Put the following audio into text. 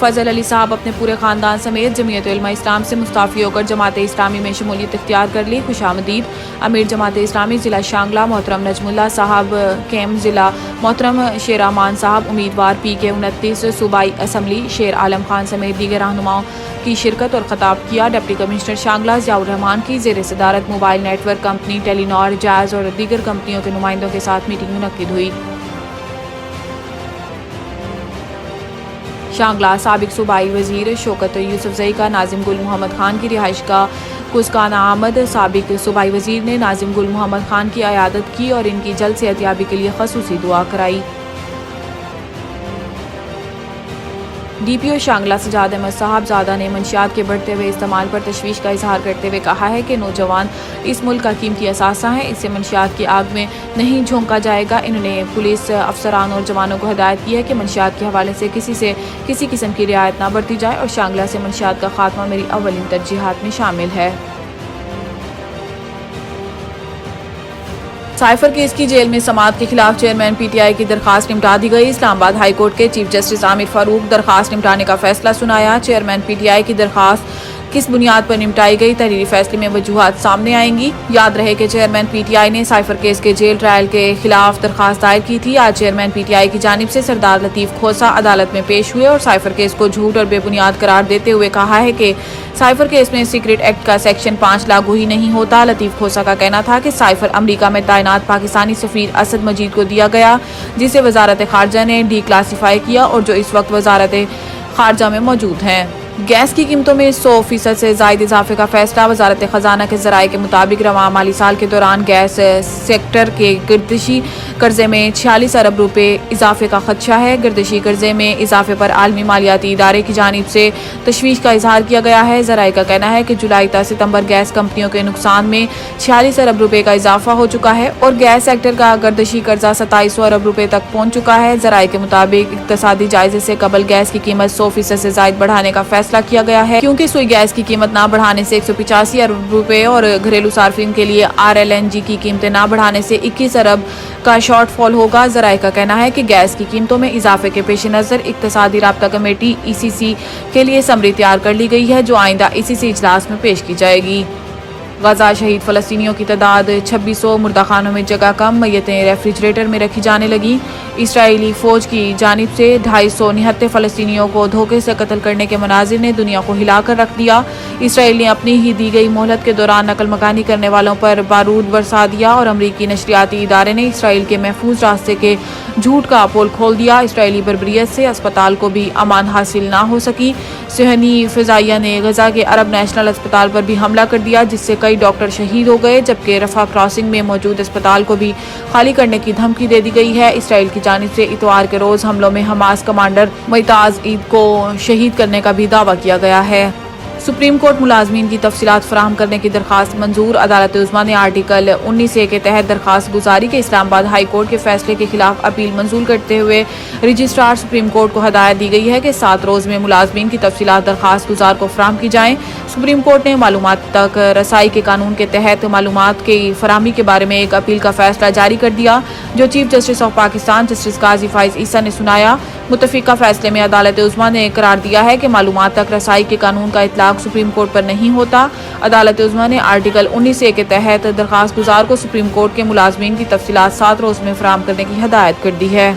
فضل علی صاحب اپنے پورے خاندان سمیت جمعیت علماء اسلام سے مستعفی ہو کر جماعت اسلامی میں شمولیت اختیار کر لی۔ خوش آمدید۔ امیر جماعت اسلامی ضلع شانگلہ محترم نجم اللہ صاحب، کیم ضلع محترم شیر امان صاحب، امیدوار PK 29 صوبائی اسمبلی شیر عالم خان سمیت دیگر رہنماؤں کی شرکت اور خطاب کیا۔ ڈپٹی کمشنر شانگلہ ضیاء الرحمان کی زیر صدارت موبائل نیٹ ورک کمپنی ٹیلی نار، جائز اور دیگر کمپنیوں کے نمائندوں کے ساتھ میٹنگ منعقد ہوئی۔ شانگلہ سابق صوبائی وزیر شوکت یوسف زئی کا ناظم گل محمد خان کی رہائش گاہ کسکانہ آمد۔ سابق صوبائی وزیر نے ناظم گل محمد خان کی عیادت کی اور ان کی جلد صحتیابی کے لیے خصوصی دعا کرائی۔ DPO شانگلہ سجاد احمد صاحب زادہ نے منشیات کے بڑھتے ہوئے استعمال پر تشویش کا اظہار کرتے ہوئے کہا ہے کہ نوجوان اس ملک کا قیمتی اثاثہ ہیں، اس سے منشیات کی آگ میں نہیں جھونکا جائے گا۔ انہوں نے پولیس افسران اور جوانوں کو ہدایت کی ہے کہ منشیات کے حوالے سے کسی قسم کی رعایت نہ برتی جائے اور شانگلہ سے منشیات کا خاتمہ میری اولین ترجیحات میں شامل ہے۔ سائفر کیس کی جیل میں سماعت کے خلاف چیئرمین PTI کی درخواست نمٹا دی گئی۔ اسلام آباد ہائی کورٹ کے چیف جسٹس عامر فاروق درخواست نمٹانے کا فیصلہ سنایا۔ چیئرمین PTI کی درخواست کس بنیاد پر نمٹائی گئی، تحریری فیصلے میں وجوہات سامنے آئیں گی۔ یاد رہے کہ چیئرمین PTI نے سائفر کیس کے جیل ٹرائل کے خلاف درخواست دائر کی تھی۔ آج چیئرمین PTI کی جانب سے سردار لطیف کھوسہ عدالت میں پیش ہوئے اور سائفر کیس کو جھوٹ اور بے بنیاد قرار دیتے ہوئے کہا ہے کہ سائفر کیس میں سیکرٹ ایکٹ کا سیکشن 5 لاگو ہی نہیں ہوتا۔ لطیف کھوسہ کا کہنا تھا کہ سائفر امریکہ میں تعینات پاکستانی سفیر اسد مجید کو دیا گیا، جسے وزارت خارجہ نے ڈی کلاسیفائی کیا اور جو اس وقت وزارت خارجہ میں موجود ہیں۔ گیس کی قیمتوں میں 100% سے زائد اضافے کا فیصلہ۔ وزارت خزانہ کے ذرائع کے مطابق رواں مالی سال کے دوران گیس سیکٹر کے گردشی قرضے میں 46 ارب روپے اضافے کا خدشہ ہے۔ گردشی قرضے میں اضافے پر عالمی مالیاتی ادارے کی جانب سے تشویش کا اظہار کیا گیا ہے۔ ذرائع کا کہنا ہے کہ جولائی تا ستمبر گیس کمپنیوں کے نقصان میں 46 ارب روپے کا اضافہ ہو چکا ہے اور گیس سیکٹر کا گردشی قرضہ 2700 ارب روپے تک پہنچ چکا ہے۔ ذرائع کے مطابق اقتصادی جائزے سے قبل گیس کی قیمت 100% سے زائد بڑھانے کا فیصلہ کیا گیا ہے، کیونکہ سوئی گیس کی قیمت نہ بڑھانے سے 185 ارب روپے اور گھریلو صارفین کے لیے RLNG کی قیمتیں نہ بڑھانے سے 21 ارب کا شارٹ فال ہوگا۔ ذرائع کا کہنا ہے کہ گیس کی قیمتوں میں اضافے کے پیش نظر اقتصادی رابطہ کمیٹی ECC کے لیے سمری تیار کر لی گئی ہے، جو آئندہ ECC اجلاس میں پیش کی جائے گی۔ غزہ شہید فلسطینیوں کی تعداد 2600، مردہ خانوں میں جگہ کم، میتیں ریفریجریٹر میں رکھی جانے لگیں۔ اسرائیلی فوج کی جانب سے 259 فلسطینیوں کو دھوکے سے قتل کرنے کے مناظر نے دنیا کو ہلا کر رکھ دیا۔ اسرائیل نے اپنی ہی دی گئی مہلت کے دوران نقل مکانی کرنے والوں پر بارود برسا دیا اور امریکی نشریاتی ادارے نے اسرائیل کے محفوظ راستے کے جھوٹ کا پول کھول دیا۔ اسرائیلی بربریت سے اسپتال کو بھی امان حاصل نہ ہو سکی۔ صہیونی فضائیہ نے غزہ کے عرب نیشنل اسپتال پر بھی حملہ کر دیا، جس سے کئی ڈاکٹر شہید ہو گئے، جبکہ رفح کراسنگ میں موجود اسپتال کو بھی خالی کرنے کی دھمکی دے دی گئی ہے۔ اسرائیل کی جانب سے اتوار کے روز حملوں میں حماس کمانڈر معتاز عید کو شہید کرنے کا بھی دعویٰ کیا گیا ہے۔ سپریم کورٹ ملازمین کی تفصیلات فراہم کرنے کی درخواست منظور۔ عدالت عظمیٰ نے آرٹیکل 19A کے تحت درخواست گزاری کے اسلام آباد ہائی کورٹ کے فیصلے کے خلاف اپیل منظور کرتے ہوئے رجسٹرار سپریم کورٹ کو ہدایت دی گئی ہے کہ 7 روز میں ملازمین کی تفصیلات درخواست گزار کو فراہم کی جائیں۔ سپریم کورٹ نے معلومات تک رسائی کے قانون کے تحت معلومات کی فراہمی کے بارے میں ایک اپیل کا فیصلہ جاری کر دیا، جو chief justice of Pakistan justice قاضی فائز عیسیٰ نے سنایا۔ متفقہ فیصلے میں عدالت عظمیٰ نے قرار دیا ہے کہ معلومات تک رسائی کے قانون کا اطلاق سپریم کورٹ پر نہیں ہوتا۔ عدالت عظمیٰ نے آرٹیکل 19A کے تحت درخواست گزار کو سپریم کورٹ کے ملازمین کی تفصیلات 7 روز میں فراہم کرنے کی ہدایت کر دی ہے۔